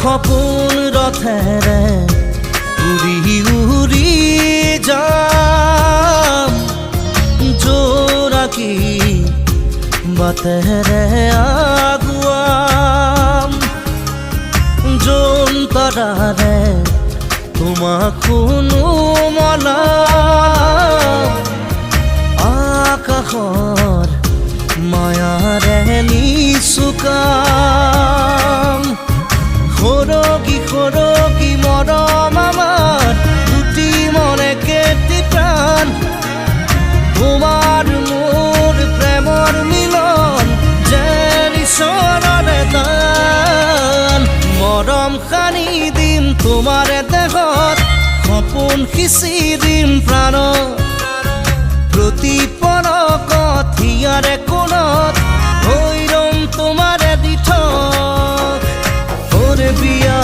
সপোন ৰথেৰে উৰি উৰি যাম জোনাকী বাটেৰে আগুৱাম জোনতৰাৰে তোমাক শুনো মনাম আকাশৰ মায়াৰে নিচুকাম সৰগী সৰগী মৰম আমাৰ দুটি মনে কেটি প্ৰাণ তোমাৰ মোৰ প্ৰেমৰ মিলন যেন ঈশ্বৰৰে দান মৰম সানি দিম তোমাৰ দেহত সপোন সিঁচি দিম প্ৰাণত প্ৰতি পলকত হিয়াৰে কোণত হৈ ৰম তোমাৰে দিঠক ওৰে বিয়া